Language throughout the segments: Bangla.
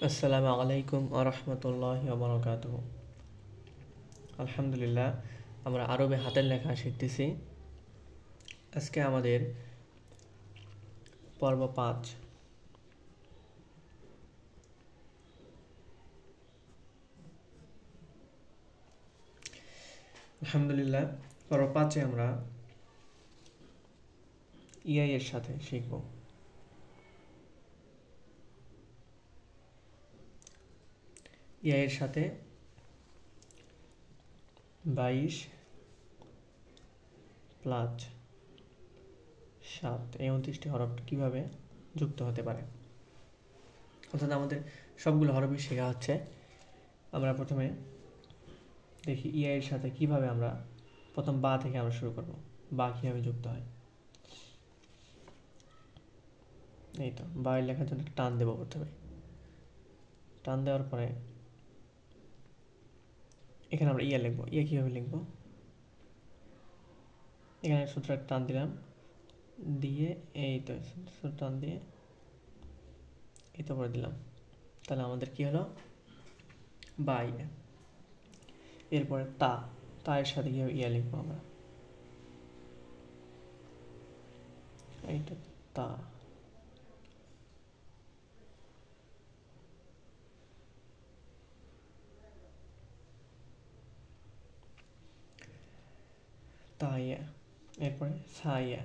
আসসালামু আলাইকুম আরহামতুল্লাহি ওয়া আলহামদুলিল্লাহ, আমরা আরবে হাতের লেখা শিখতেছি। আজকে আমাদের পর্ব 5। আলহামদুলিল্লাহ, পর্ব 5-এ আমরা ইআই এর সাথে শিখব। ইআই এর সাথে 22 প্লাস 7 এই 29টি হরফ কিভাবে যুক্ত হতে পারে, অর্থাৎ আমাদের সবগুলো হরফই শেখা হচ্ছে। আমরা প্রথমে দেখি ইআই এর সাথে কিভাবে আমরা প্রথম বা থেকে আমরা শুরু করব। বা কিভাবে যুক্ত হয়, এই তো বা এর লেখার জন্য টান দেব। প্রথমে টান দেওয়ার পরে এখানে আমরা ইয়া লিখবো। ইয়া কীভাবে লিখবো, এখানে সূত্র টান দিলাম, দিয়ে এই তো সূত্র টান দিয়ে এই তো করে দিলাম। তাহলে আমাদের কি হলো, বা ইয়া। এরপরে তা এর সাথে কীভাবে ইয়া লিখবো আমরা, এইটা তা। তা ইয়া। এরপরে সা ইয়া।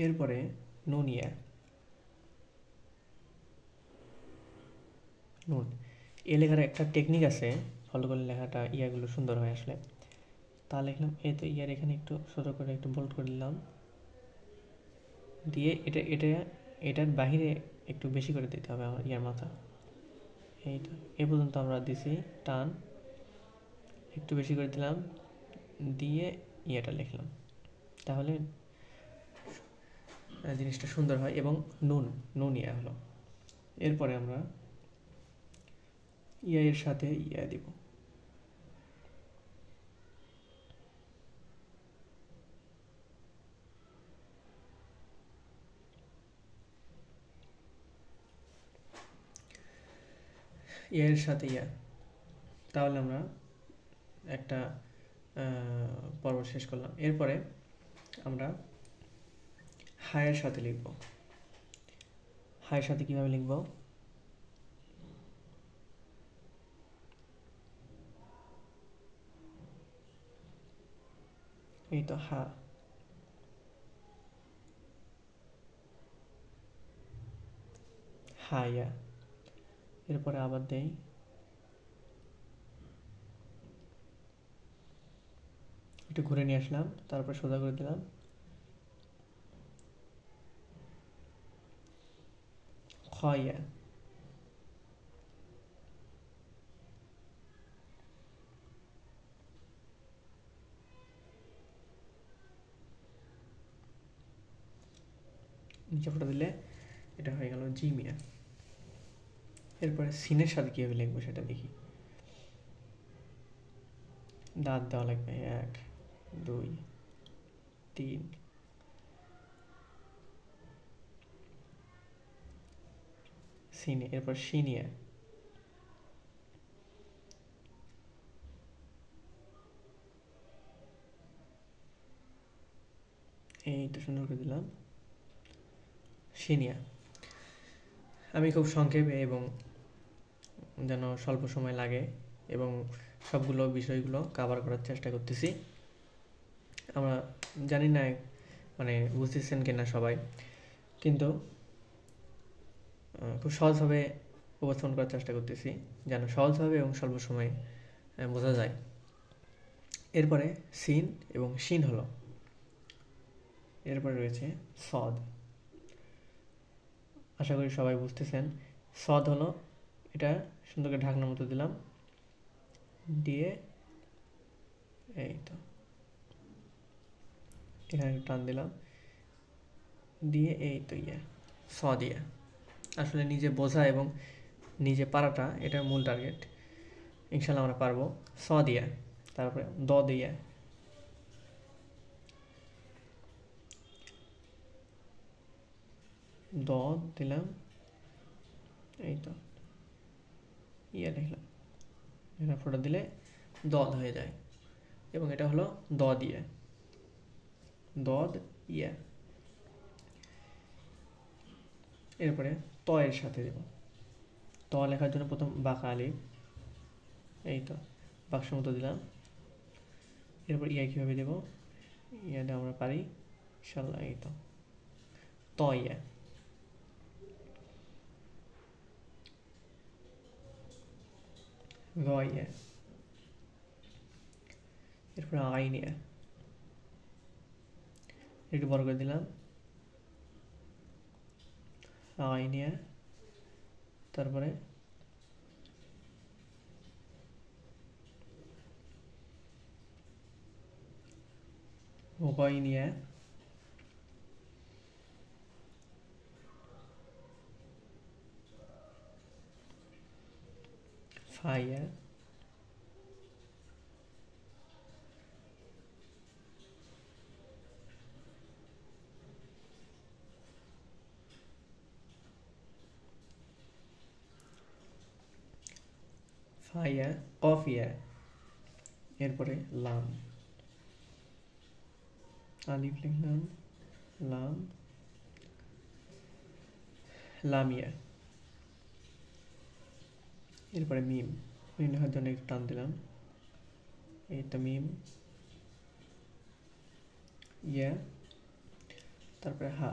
এরপরে নুন ইয়া। নুন এ লেখার একটা টেকনিক আছে, ফলো করলে লেখাটা ইয়াগুলো সুন্দর হয় আসলে। তা লিখলাম, এই তো ইয়ার এখানে একটু ছোট করে একটু বোল্ড করে দিলাম, দিয়ে এটার বাহিরে একটু বেশি করে দিতে হবে আমার ইয়ার মাথা। এই তো এ পর্যন্ত আমরা দিছি টান, একটু বেশি করে দিলাম, দিয়ে ইয়েটা লিখলাম। তাহলে জিনিসটা সুন্দর হয় এবং নুন ইয়া হলো। এরপরে আমরা ইয়া এর সাথে ইয়া দিব। ইয়া এর সাথে ইয়া, তাহলে আমরা একটা পর্ব শেষ করলাম। এরপরে আমরা হায়ের সাথে লিখব। হায়ের সাথে কিভাবে লিখব, এই তো হা। হায়া। এরপরে আবার দেই, একটু ঘুরে নিয়ে আসলাম, তারপর সোজা করে দিলাম, খয়া। নিচে ফটো দিলে এটা হয়ে গেল জিমিয়া। এরপরে সিনের সাথে কীভাবে লিখবো সেটা দেখি। দাঁত দেওয়া লাগবে 1 2 3, সিনে। এরপর সিনিয়া, এইটা সুন্দর করে দিলাম, সিনিয়া। আমি খুব সংক্ষেপে এবং যেন স্বল্প সময় লাগে এবং সবগুলো বিষয়গুলো কভার করার চেষ্টা করতেছি। আমরা জানি না মানে বুঝতেছেন কিনা সবাই, কিন্তু খুব সহজভাবে উপস্থাপন করার চেষ্টা করতেছি যেন সহজভাবে এবং স্বল্প সময়ে বোঝা যায়। এরপরে সিন এবং শিন হলো। এরপরে রয়েছে সদ। আশা করি সবাই বুঝতেছেন। সদ হলো, এটা সুন্দর করে ঢাকনার মতো দিলাম, দিয়ে এই তো এখানে টান দিলাম, দিয়ে এই তো ইয়া সদ ইয়া। আসলে নিজে বোঝা এবং নিজে পারাটা এটা মূল টার্গেট। ইনশাল্লাহ আমরা পারবো। স দিয়ে, তারপরে দ দিয়ে, দ দিলাম, এই তো লিখলাম, এখানে ফোটা দিলে দদ হয়ে যায়, এবং এটা হলো দ দিয়ে, দদ ইয়া। এরপরে ত এর সাথে দেব, ত লেখার জন্য প্রথম বাঁকা আলিফ, এই তো বাক্স মতো দিলাম। এরপর ইয়া কীভাবে দেব, ইয়াটা আমরা পারি ইনশাল্লাহ, এই তো ত ইয়া। র ইয়া, এরপর আইন ইয়া, একটু বড় করে দিলাম, আইন ইয়া, তারপরে গইন ইয়া, ফা ইয়া, ফা ইয়া, কফ ইয়া, এরপরে লাম, আলিফ লিখলাম, লাম, লামিয়া, এরপরে মিম, মিম লেখার জন্য একটু টান দিলাম, এই তো মিম, ইয়া, তারপরে হা,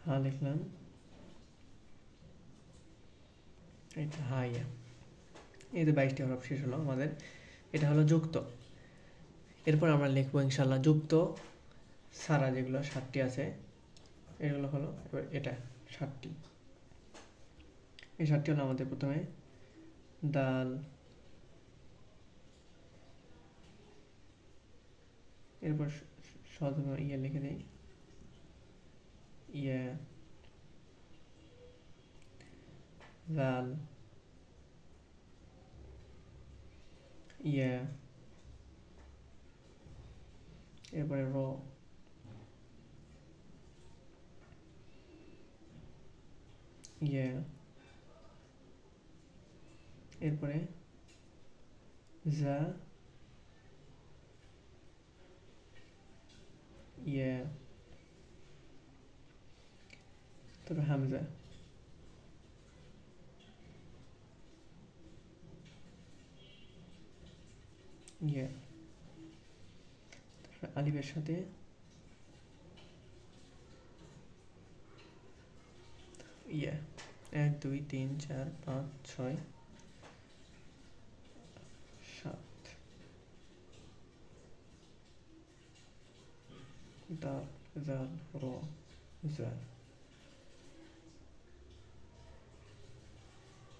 হা লিখলাম, এই তো হা ইয়া। এই তো 22টি হরফ শেষ হলো আমাদের, এটা হলো যুক্ত। এরপর আমরা লিখবো ইনশাল্লাহ যুক্ত সারা, যেগুলো 7টি আছে, এগুলো হলো এবার এটা 7টি। এই 7টি হলো আমাদের প্রথমে দাল, এরপর সদর ইয়া লিখে দিই, ইয়া, দাল, ইয়া, এরপরে র, ইয়া, এরপরে জা, ইয়া, তারপর হামজা, ইয়া, তারপর আলিফের সাথে ইয়া। 1 2 3 4 5 6 7, দাল, জাল, র, জা,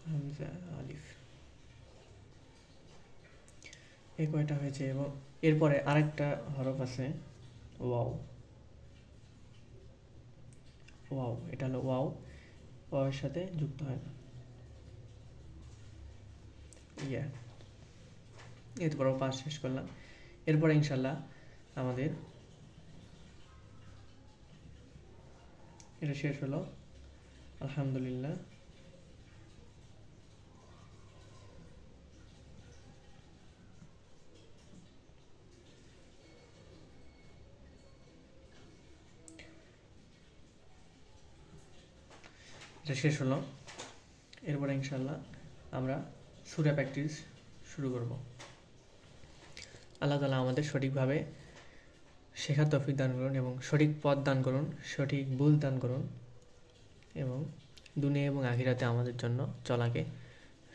হামজা, আলিফ, এই কয়টা হয়েছে। এবং এরপরে আরেকটা হরফ আছে ওয়াও, ওয়াও, এটা হলো ওয়াও, ওয়াওয়ের সাথে যুক্ত হয় না, ইয়া। এরপর পাঁচ শেষ করলাম। এরপরে ইনশাল্লাহ আমাদের এটা শেষ হলো, আলহামদুলিল্লাহ। এটা শেষ হলো। এরপরে ইনশাল্লাহ আমরা সূরা প্র্যাকটিস শুরু করব। আল্লাহ তাআলা আমাদের সঠিকভাবে শেখার তৌফিক দান করুন এবং সঠিক পথ দান করুন, সঠিক বুঝ দান করুন, এবং দুনিয়া এবং আখিরাতে আমাদের জন্য চলাকে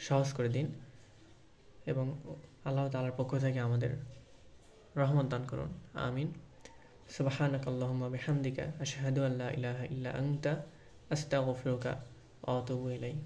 সহজ করে দিন, এবং আল্লাহ তাআলার পক্ষ থেকে আমাদের রহমত দান করুন। আমিন। সুবহানাকাল্লাহুম্মা বিহামদিকা আশহাদু আল্লা ইলাহা ইল্লা আনতা আস্তাগফিরুকা ওয়া আতুবু ইলাইক।